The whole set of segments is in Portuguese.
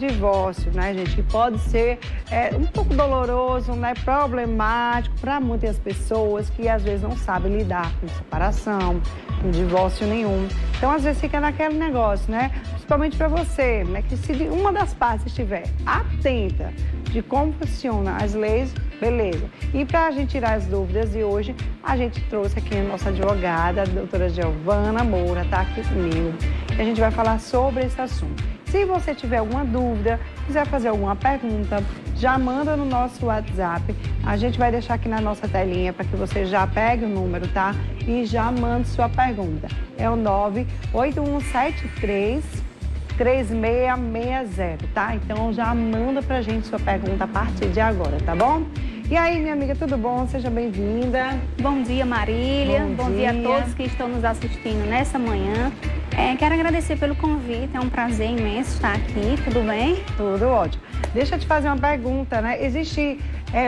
divórcio, né, gente, que pode ser um pouco doloroso, né, problemático para muitas pessoas que às vezes não sabem lidar com separação, com divórcio nenhum. Então, às vezes fica naquele negócio, né, principalmente para você, né, que se uma das partes estiver atenta de como funcionam as leis, beleza. E para a gente tirar as dúvidas de hoje, a gente trouxe aqui a nossa advogada, a doutora Giovana Moura, está aqui comigo. E a gente vai falar sobre esse assunto. Se você tiver alguma dúvida, quiser fazer alguma pergunta, já manda no nosso WhatsApp. A gente vai deixar aqui na nossa telinha para que você já pegue o número, tá? E já mande sua pergunta. É o 98173-3660, tá? Então já manda pra gente sua pergunta a partir de agora, tá bom? E aí, minha amiga, tudo bom? Seja bem-vinda. Bom dia, Marília. Bom dia a todos que estão nos assistindo nessa manhã. Quero agradecer pelo convite, é um prazer imenso estar aqui, tudo bem? Tudo ótimo. Deixa eu te fazer uma pergunta, né? Existem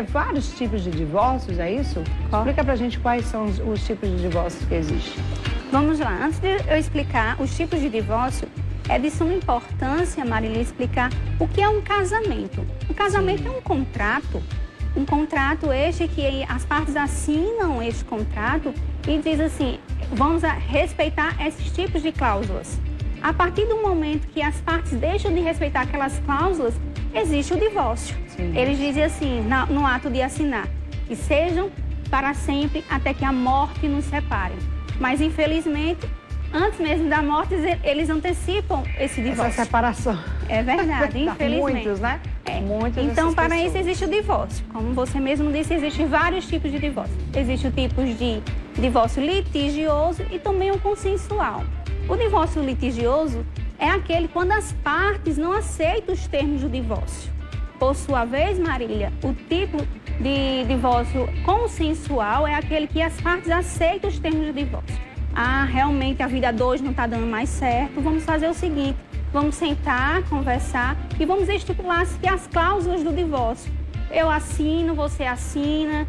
vários tipos de divórcios, é isso? Explica pra gente quais são os tipos de divórcios que existem. Vamos lá, antes de eu explicar os tipos de divórcio, é de suma importância, Marília, explicar o que é um casamento. O casamento é um contrato este que as partes assinam este contrato e diz assim, vamos respeitar esses tipos de cláusulas. A partir do momento que as partes deixam de respeitar aquelas cláusulas, existe o divórcio. Sim. Eles dizem assim, no ato de assinar, que sejam para sempre até que a morte nos separe. Mas, infelizmente, antes mesmo da morte, eles antecipam esse divórcio. Essa separação. É verdade, infelizmente. Muitos, né? Muitos. Então, para isso existe o divórcio. Como você mesmo disse, existem vários tipos de divórcio. Existe o tipo de divórcio litigioso e também o consensual. O divórcio litigioso é aquele quando as partes não aceitam os termos do divórcio. Por sua vez, Marília, o tipo de divórcio consensual é aquele que as partes aceitam os termos do divórcio. Realmente a vida 2 não está dando mais certo, vamos fazer o seguinte, vamos sentar, conversar e vamos estipular as cláusulas do divórcio. Eu assino, você assina,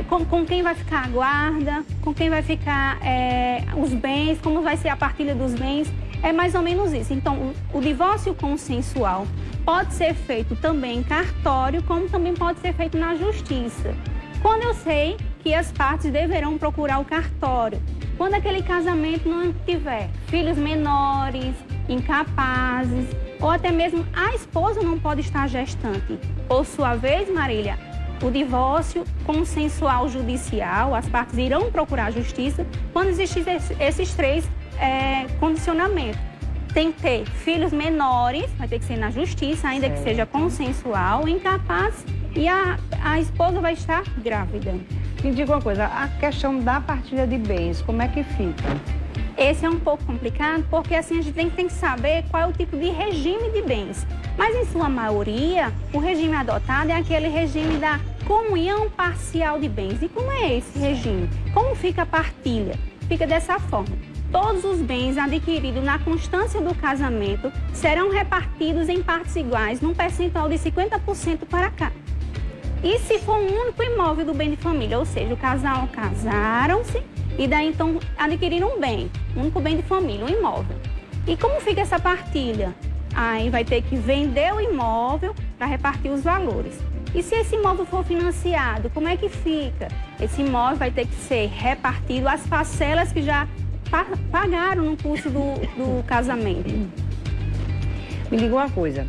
com quem vai ficar a guarda, com quem vai ficar os bens, como vai ser a partilha dos bens, é mais ou menos isso. Então, o divórcio consensual pode ser feito também em cartório, como também pode ser feito na justiça. Quando eu sei que as partes deverão procurar o cartório, quando aquele casamento não tiver filhos menores, incapazes, ou até mesmo a esposa não pode estar gestante. Por sua vez, Marília, o divórcio consensual judicial, as partes irão procurar a justiça quando existirem esses três condicionamentos. Tem que ter filhos menores, vai ter que ser na justiça, ainda que seja consensual, incapaz, e a esposa vai estar grávida. Me diga uma coisa, a questão da partilha de bens, como é que fica? Esse é um pouco complicado, porque assim a gente tem que saber qual é o tipo de regime de bens. Mas em sua maioria, o regime adotado é aquele regime da comunhão parcial de bens. E como é esse regime? Como fica a partilha? Fica dessa forma. Todos os bens adquiridos na constância do casamento serão repartidos em partes iguais, num percentual de 50% para cá. E se for um único imóvel do bem de família, ou seja, o casal casaram-se e daí então adquiriram um bem, um único bem de família, um imóvel. E como fica essa partilha? Aí vai ter que vender o imóvel para repartir os valores. E se esse imóvel for financiado, como é que fica? Esse imóvel vai ter que ser repartido às parcelas que já pagaram no curso do casamento. Me diga uma coisa,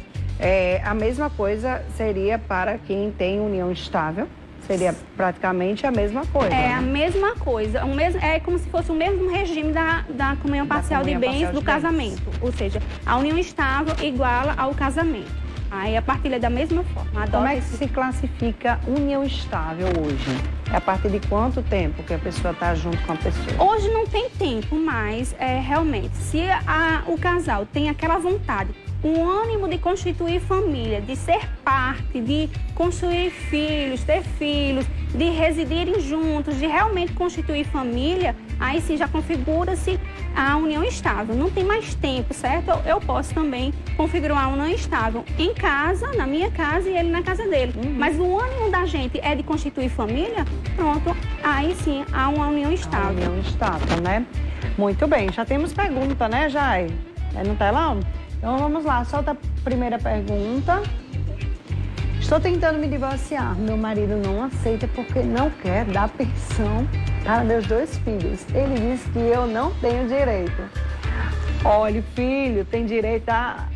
a mesma coisa seria para quem tem união estável? Seria praticamente a mesma coisa. É, né? A mesma coisa. É como se fosse o mesmo regime da comunhão parcial de bens do casamento. Ou seja, a união estável iguala ao casamento. Aí a partilha é da mesma forma. Como é que se classifica união estável hoje? É a partir de quanto tempo que a pessoa está junto com a pessoa? Hoje não tem tempo, mas realmente, se o casal tem aquela vontade, o ânimo de constituir família, de ser parte, de construir filhos, ter filhos, de residirem juntos, de realmente constituir família, aí sim já configura-se a união estável. Não tem mais tempo, certo? Eu posso também configurar a união estável em casa, na minha casa e ele na casa dele. Mas o ânimo da gente é de constituir família, pronto, aí sim há uma união estável. A união estável, né? Muito bem, já temos pergunta, né, Jai? É no telão? Então vamos lá, solta a primeira pergunta. Estou tentando me divorciar. Meu marido não aceita porque não quer dar pensão para meus 2 filhos. Ele diz que eu não tenho direito. Olha, filho tem direito à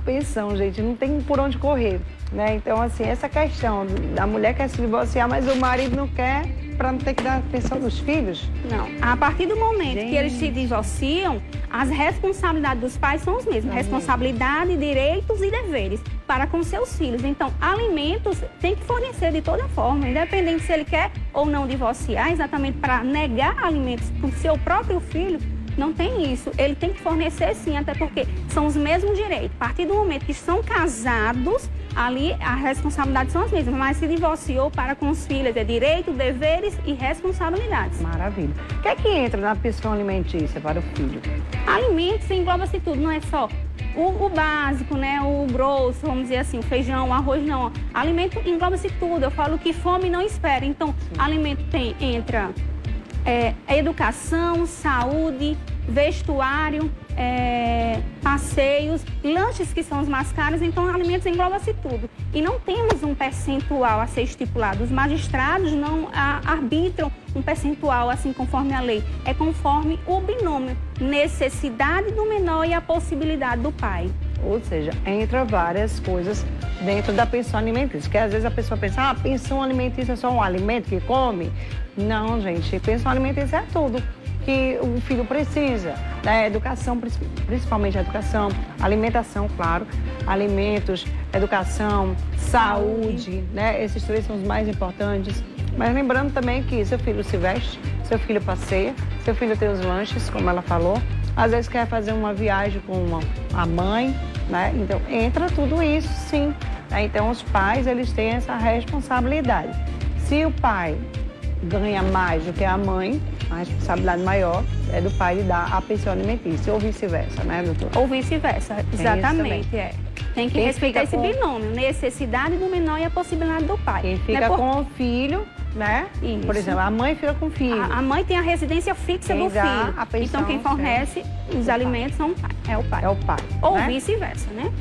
pensão, gente. Não tem por onde correr, né? Então, assim, essa questão da mulher quer se divorciar, mas o marido não quer para não ter que dar a pensão dos filhos? Não. A partir do momento que eles se divorciam, as responsabilidades dos pais são as mesmas. Responsabilidade, direitos e deveres para com seus filhos. Então, alimentos tem que fornecer de toda forma, independente se ele quer ou não divorciar, exatamente para negar alimentos para o seu próprio filho. Não tem isso. Ele tem que fornecer sim, até porque são os mesmos direitos. A partir do momento que são casados, ali as responsabilidades são as mesmas, mas se divorciou para com os filhos, é direito, deveres e responsabilidades. Maravilha. O que é que entra na pensão alimentícia para o filho? Alimentos engloba-se tudo, não é só o básico, né? O grosso, vamos dizer assim, o feijão, o arroz, não. Alimento engloba-se tudo. Eu falo que fome não espera. Então, alimento entra educação, saúde, vestuário, passeios, lanches que são os mais caros, então alimentos engloba-se tudo. E não temos um percentual a ser estipulado. Os magistrados não arbitram um percentual assim conforme a lei. É conforme o binômio, necessidade do menor e a possibilidade do pai. Ou seja, entra várias coisas dentro da pensão alimentícia. Porque às vezes a pessoa pensa, pensão alimentícia é só um alimento que come. Não, gente, pensão alimentícia é tudo que o filho precisa, né? Educação, principalmente a educação, alimentação, claro, alimentos, educação, saúde, né? Esses 3 são os mais importantes. Mas lembrando também que seu filho se veste, seu filho passeia, seu filho tem os lanches, como ela falou, às vezes quer fazer uma viagem com a mãe, né? Então entra tudo isso, sim. Né? Então os pais, eles têm essa responsabilidade. Se o pai ganha mais do que a mãe, a responsabilidade maior é do pai de dar a pensão alimentícia, ou vice-versa, né, doutor? Ou vice-versa, exatamente, Tem que respeitar esse binômio, necessidade do menor e a possibilidade do pai. Quem fica com o filho, né? Isso. Por exemplo, a mãe fica com o filho. A mãe tem a residência fixa do filho. A pensão, então, quem fornece os alimentos é o pai. É o pai. Ou né? Vice-versa, né?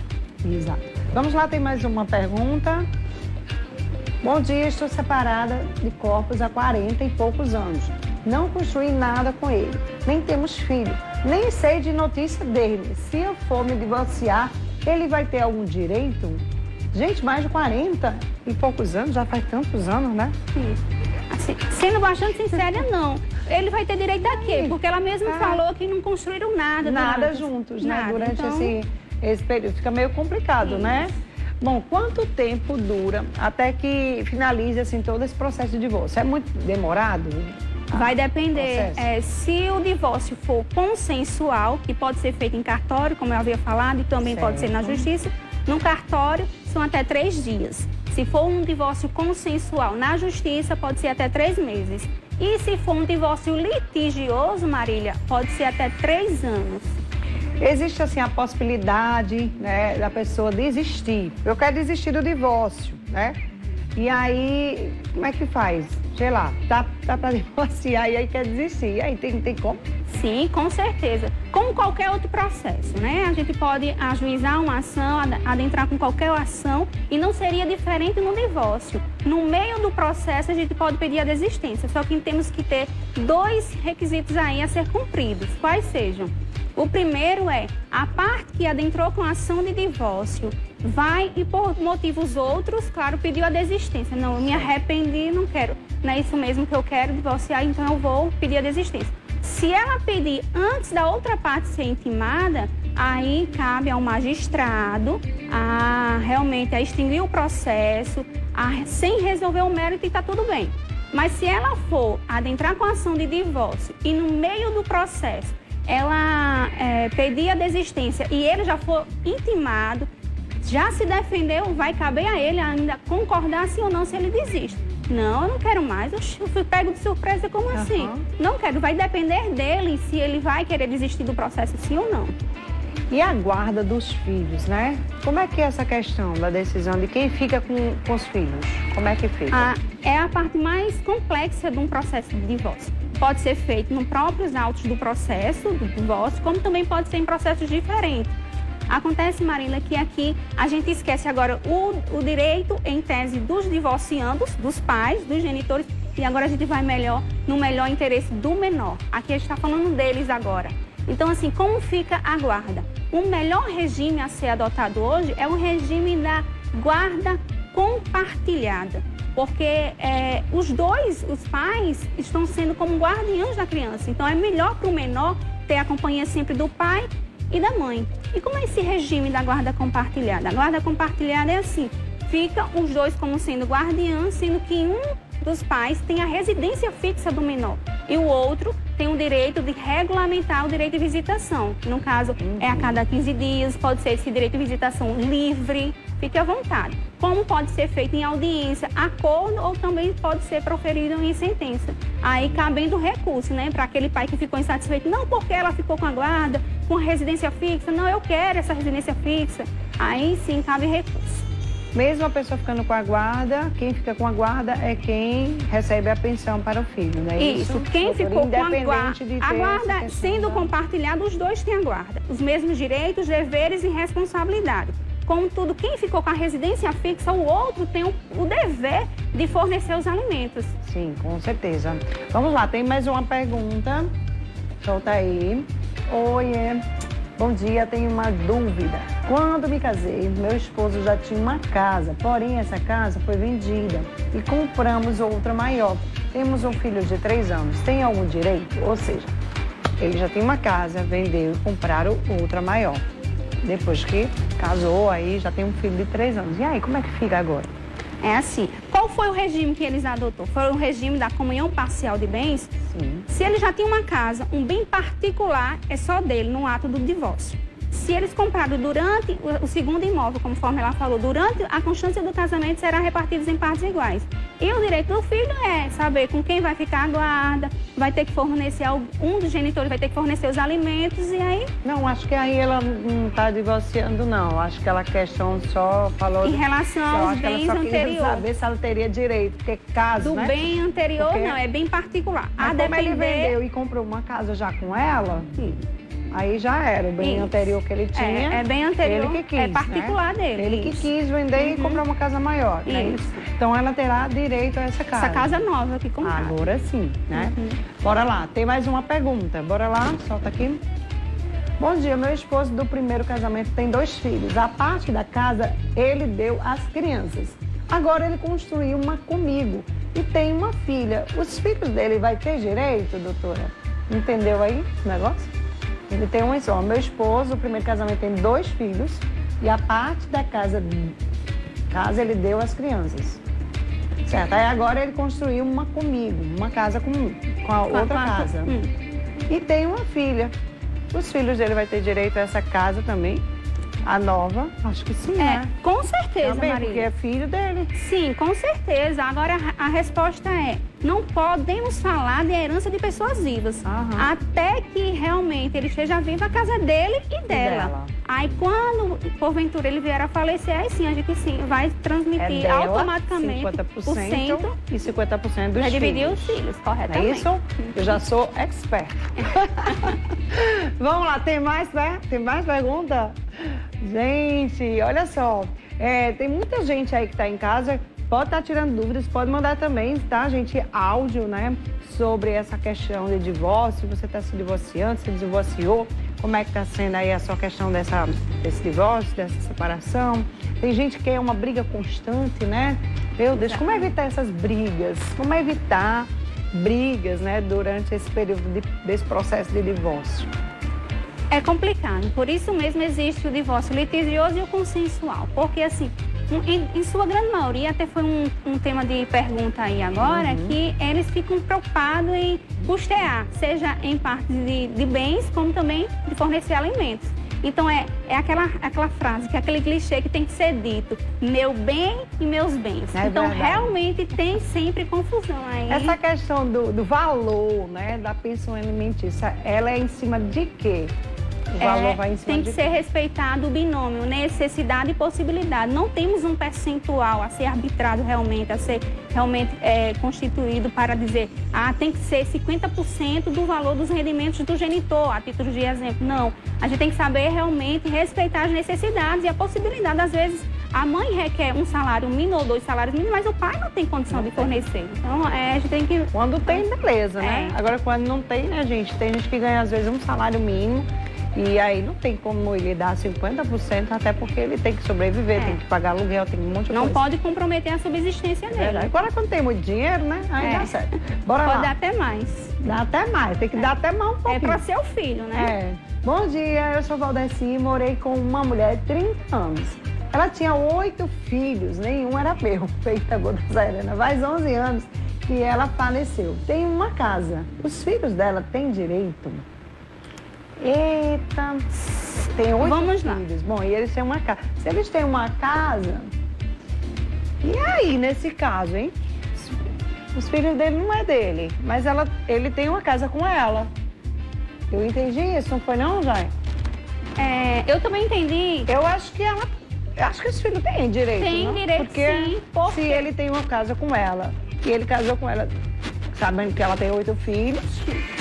Exato. Vamos lá, tem mais uma pergunta. Bom dia, estou separada de corpos há 40 e poucos anos. Não construí nada com ele, nem temos filho, nem sei de notícia dele. Se eu for me divorciar, ele vai ter algum direito? Gente, mais de 40 e poucos anos, já faz tantos anos, né? Sim. Assim, sendo bastante sincera, não. Ele vai ter direito a quê? Porque ela mesma falou que não construíram nada. Nada juntos, né? Durante então... esse período. Fica meio complicado, né? Bom, quanto tempo dura até que finalize assim, todo esse processo de divórcio? É muito demorado? Vai depender. Se o divórcio for consensual, que pode ser feito em cartório, como eu havia falado, e também pode ser na justiça, no cartório são até 3 dias. Se for um divórcio consensual na justiça, pode ser até 3 meses. E se for um divórcio litigioso, Marília, pode ser até 3 anos. Existe, assim, a possibilidade, né, da pessoa desistir. Eu quero desistir do divórcio, né? E aí, como é que faz? Sei lá, tá para divorciar e aí quer desistir. E aí, tem como? Sim, com certeza. Como qualquer outro processo, né? A gente pode ajuizar uma ação, adentrar com qualquer ação e não seria diferente no divórcio. No meio do processo, a gente pode pedir a desistência, só que temos que ter 2 requisitos aí a ser cumpridos. Quais sejam? O primeiro é a parte que adentrou com a ação de divórcio vai e por motivos outros, claro, pediu a desistência. Não, eu me arrependi, não quero. Não é isso mesmo que eu quero divorciar, então eu vou pedir a desistência. Se ela pedir antes da outra parte ser intimada, aí cabe ao magistrado realmente a extinguir o processo, sem resolver o mérito e está tudo bem. Mas se ela for adentrar com a ação de divórcio e no meio do processo ela pedir a desistência e ele já for intimado, já se defendeu, vai caber a ele ainda concordar sim ou não se ele desiste. Não, eu não quero mais, eu fui pego de surpresa, como assim? Não quero, vai depender dele se ele vai querer desistir do processo sim ou não. E a guarda dos filhos, né? Como é que é essa questão da decisão de quem fica com os filhos? Como é que fica? É a parte mais complexa de um processo de divórcio. Pode ser feito nos próprios autos do processo, do divórcio, como também pode ser em processos diferentes. Acontece, Marília, que aqui a gente esquece agora o direito, em tese, dos divorciandos, dos pais, dos genitores, e agora a gente vai no melhor interesse do menor. Aqui a gente está falando deles agora. Então, assim, como fica a guarda? O melhor regime a ser adotado hoje é o regime da guarda compartilhada, porque os pais estão sendo como guardiãos da criança. Então, é melhor para o menor ter a companhia sempre do pai e da mãe. E como é esse regime da guarda compartilhada? A guarda compartilhada é assim, fica os dois como sendo guardiãos, sendo que um dos pais tem a residência fixa do menor e o outro tem o direito de regulamentar o direito de visitação. No caso, é a cada 15 dias, pode ser esse direito de visitação livre, fique à vontade. Como pode ser feito em audiência, acordo ou também pode ser proferido em sentença. Aí cabendo recurso, né, para aquele pai que ficou insatisfeito. Não porque ela ficou com a guarda, com a residência fixa, não, eu quero essa residência fixa. Aí sim cabe recurso. Mesmo a pessoa ficando com a guarda, quem fica com a guarda é quem recebe a pensão para o filho, não é isso? Isso, quem ficou com a guarda sendo compartilhada, os dois têm a guarda. Os mesmos direitos, deveres e responsabilidades. Contudo, quem ficou com a residência fixa, o outro tem o dever de fornecer os alimentos. Sim, com certeza. Vamos lá, tem mais uma pergunta. Solta aí. Oiê. Bom dia, tenho uma dúvida. Quando me casei, meu esposo já tinha uma casa, porém essa casa foi vendida e compramos outra maior. Temos um filho de 3 anos. Tem algum direito? Ou seja, ele já tem uma casa, vendeu e compraram outra maior. Depois que casou, aí já tem um filho de 3 anos. E aí, como é que fica agora? É assim, qual foi o regime que eles adotou? Foi o regime da comunhão parcial de bens? Sim. Se ele já tinha uma casa, um bem particular é só dele no ato do divórcio. Se eles compraram durante o segundo imóvel, conforme ela falou, durante a constância do casamento, será repartidos em partes iguais. E o direito do filho é saber com quem vai ficar a guarda, vai ter que fornecer, um dos genitores vai ter que fornecer os alimentos e aí... Não, acho que aí ela não está divorciando, não. Acho que ela questão só falou... Em relação aos bens anteriores. Saber se ela teria direito, porque caso, do né? bem anterior, porque... não, é bem particular. Mas como ele vendeu e comprou uma casa já com ela... Sim. Aí já era, o bem anterior que ele tinha. É bem anterior, ele que quis, é particular, né, dele. Ele que quis vender e comprar uma casa maior, né? Isso. Então ela terá direito a essa casa. Essa casa nova que comprou. Agora sim, né? Bora lá, tem mais uma pergunta. Bora lá, solta aqui. Bom dia, meu esposo do primeiro casamento tem 2 filhos. A parte da casa ele deu às crianças. Agora ele construiu uma comigo e tem uma filha. Os filhos dele vai ter direito, doutora? Entendeu aí o negócio? Ele tem uma só. Meu esposo, o primeiro casamento, tem 2 filhos e a parte da casa ele deu às crianças. Certo? Aí agora ele construiu uma comigo, uma casa com a outra casa. E tem uma filha. Os filhos dele vai ter direito a essa casa também? A nova? Acho que sim, né? Com certeza, também, Marília. porque é filho dele. Sim, com certeza. Agora, a resposta é, não podemos falar de herança de pessoas vivas. Até que realmente ele esteja vivo, a casa dele e dela. Aí, quando, porventura, ele vier a falecer, aí sim, a gente sim vai transmitir dela, automaticamente 50% e 50% dos filhos. Vai dividir os filhos, corretamente. É isso? Eu já sou expert. Vamos lá, tem mais pergunta? Gente, olha só, tem muita gente aí que está em casa, pode estar tirando dúvidas, pode mandar também, tá, gente, áudio, né, sobre essa questão de divórcio, você está se divorciando, se divorciou, como é que está sendo aí a sua questão desse divórcio, dessa separação. Tem gente que é uma briga constante, né? Meu Deus, como evitar essas brigas? Como evitar brigas, né, durante esse período desse processo de divórcio? É complicado, por isso mesmo existe o divórcio litigioso e o consensual, porque assim, em sua grande maioria, até foi um tema de pergunta aí agora, que eles ficam preocupados em custear, seja em parte de bens, como também de fornecer alimentos. Então é aquela frase, que é aquele clichê que tem que ser dito, meu bem e meus bens. Então verdade. Realmente tem sempre confusão aí. Essa questão do valor, né, da pensão alimentícia, ela é em cima de quê? O valor vai em cima tem que de ser quem? respeitado o binômio, necessidade e possibilidade. Não temos um percentual a ser arbitrado realmente, a ser realmente constituído para dizer, tem que ser 50% do valor dos rendimentos do genitor, a título de exemplo. Não, a gente tem que saber realmente respeitar as necessidades e a possibilidade. Às vezes, a mãe requer um salário mínimo ou 2 salários mínimos, mas o pai não tem condição de fornecer. Então, a gente tem que... Quando tem, beleza, né? Agora, quando não tem, né, gente? Tem gente que ganha, às vezes, um salário mínimo e aí não tem como ele dar 50%, até porque ele tem que sobreviver, tem que pagar aluguel, tem um monte de não coisa. Não pode comprometer a subsistência dele. Agora, quando tem muito dinheiro, né? Aí dá certo. Bora pode lá. dar até mais. Dá até mais, tem que dar até mais um pouquinho. É para seu filho, né? Bom dia, eu sou Valdeci e morei com uma mulher de 30 anos. Ela tinha 8 filhos, nenhum era meu. Feita Serena, faz 11 anos que ela faleceu. Tem uma casa. Os filhos dela têm direito? Eita, tem 8 Vamos filhos. Bom, e eles têm uma casa. Se eles têm uma casa, e aí nesse caso, hein? Os filhos dele não é dele, mas ele tem uma casa com ela. Eu entendi isso, não foi não, Jai? Eu também entendi. Eu acho que os filhos têm direito, Tem não? direito, porque sim. Porque se ele tem uma casa com ela, e ele casou com ela, sabendo que ela tem 8 filhos...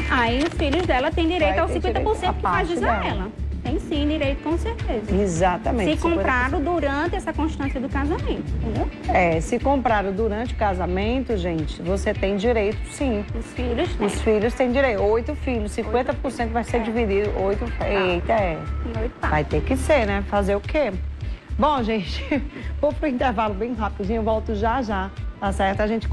Aí os filhos dela têm direito aos 50% que faz jus a dela. ela. Tem sim direito, com certeza. Exatamente. Se compraram durante essa constância do casamento, entendeu? Se compraram durante o casamento, gente, você tem direito, sim. Os filhos têm. Os filhos têm direito. 8 filhos, 50% vai ser dividido. 8, eita, vai ter que ser, né? Fazer o quê? Bom, gente, vou pro intervalo bem rapidinho, eu volto já, tá certo? A gente